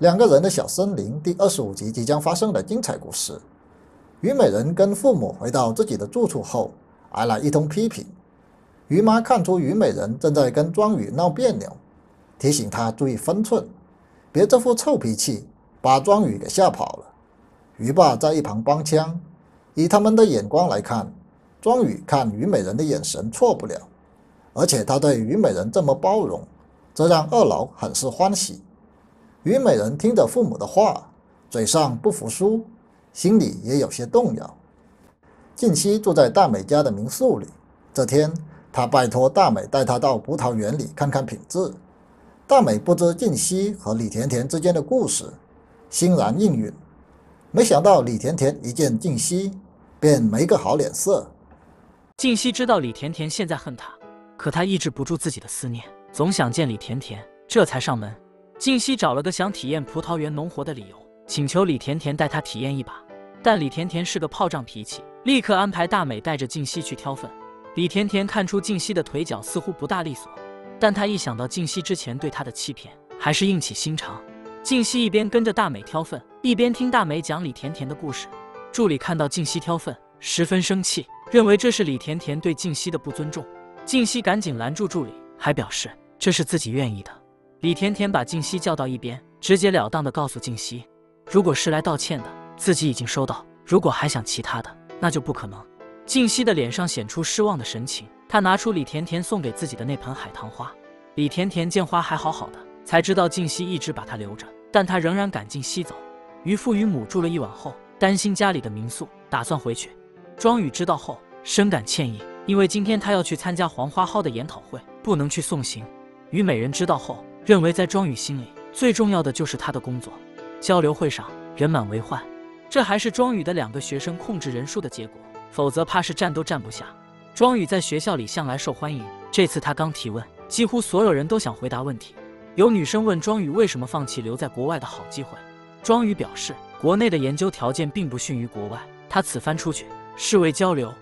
两个人的小森林第25集即将发生的精彩故事。虞美人跟父母回到自己的住处后，挨了一通批评。于妈看出虞美人正在跟庄宇闹别扭，提醒她注意分寸，别这副臭脾气，把庄宇给吓跑了。于爸在一旁帮腔，以他们的眼光来看，庄宇看虞美人的眼神错不了，而且他对虞美人这么包容，这让二老很是欢喜。虞美人听着父母的话，嘴上不服输，心里也有些动摇。静熙住在大美家的民宿里，这天他拜托大美带他到葡萄园里看看品质。大美不知静熙和李甜甜之间的故事，欣然应允。没想到李甜甜一见静熙，便没个好脸色。静熙知道李甜甜现在恨他，可他抑制不住自己的思念，总想见李甜甜，这才上门。静熙找了个想体验葡萄园农活的理由，请求李甜甜带他体验一把。但李甜甜是个炮仗脾气，立刻安排大美带着静熙去挑粪。李甜甜看出静熙的腿脚似乎不大利索，但她一想到静熙之前对她的欺骗，还是硬起心肠。静熙一边跟着大美挑粪，一边听大美讲李甜甜的故事。助理看到静熙挑粪，十分生气，认为这是李甜甜对静熙的不尊重。静熙赶紧拦住助理，还表示这是自己愿意的。李甜甜把静熙叫到一边，直截了当地告诉静熙，如果是来道歉的，自己已经收到；如果还想其他的，那就不可能。静熙的脸上显出失望的神情，她拿出李甜甜送给自己的那盆海棠花。李甜甜见花还好好的，才知道静熙一直把它留着，但她仍然赶静熙走。于父于母住了一晚后，担心家里的民宿，打算回去。庄宇知道后深感歉意，因为今天他要去参加黄花蒿的研讨会，不能去送行。虞美人知道后，认为在庄宇心里最重要的就是他的工作。交流会上人满为患，这还是庄宇的2个学生控制人数的结果，否则怕是站都站不下。庄宇在学校里向来受欢迎，这次他刚提问，几乎所有人都想回答问题。有女生问庄宇为什么放弃留在国外的好机会，庄宇表示国内的研究条件并不逊于国外，他此番出去是为交流，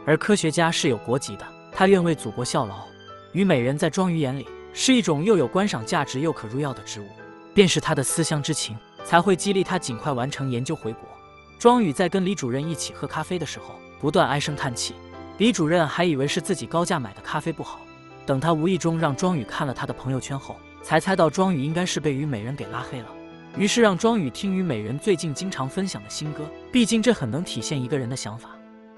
而科学家是有国籍的，他愿为祖国效劳。虞美人在庄宇眼里是一种又有观赏价值又可入药的植物，便是他的思乡之情才会激励他尽快完成研究回国。庄宇在跟李主任一起喝咖啡的时候不断唉声叹气，李主任还以为是自己高价买的咖啡不好，等他无意中让庄宇看了他的朋友圈后，才猜到庄宇应该是被虞美人给拉黑了，于是让庄宇听虞美人最近经常分享的新歌，毕竟这很能体现一个人的想法。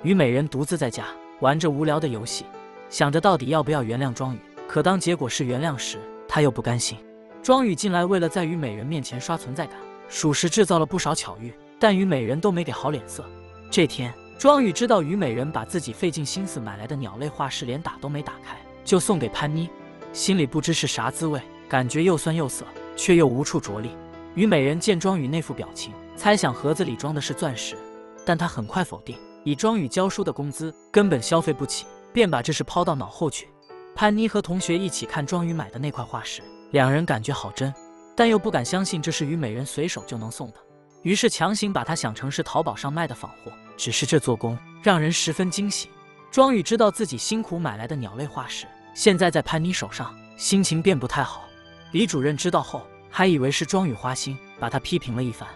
虞美人独自在家玩着无聊的游戏，想着到底要不要原谅庄宇，可当结果是原谅时，他又不甘心。庄宇近来为了在虞美人面前刷存在感，属实制造了不少巧遇，但虞美人都没给好脸色。这天，庄宇知道虞美人把自己费尽心思买来的鸟类化石连打都没打开，就送给潘妮，心里不知是啥滋味，感觉又酸又涩，却又无处着力。虞美人见庄宇那副表情，猜想盒子里装的是钻石，但她很快否定，以庄宇教书的工资根本消费不起，便把这事抛到脑后去。潘妮和同学一起看庄宇买的那块化石，两人感觉好真，但又不敢相信这是虞美人随手就能送的，于是强行把它想成是淘宝上卖的仿货。只是这做工让人十分惊喜。庄宇知道自己辛苦买来的鸟类化石现在在潘妮手上，心情便不太好。李主任知道后还以为是庄宇花心，把他批评了一番，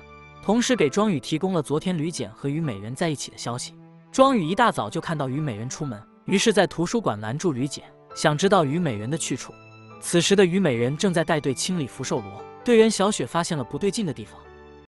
同时给庄宇提供了昨天吕简和虞美人在一起的消息。庄宇一大早就看到虞美人出门，于是在图书馆拦住吕简，想知道虞美人的去处。此时的虞美人正在带队清理福寿螺，队员小雪发现了不对劲的地方，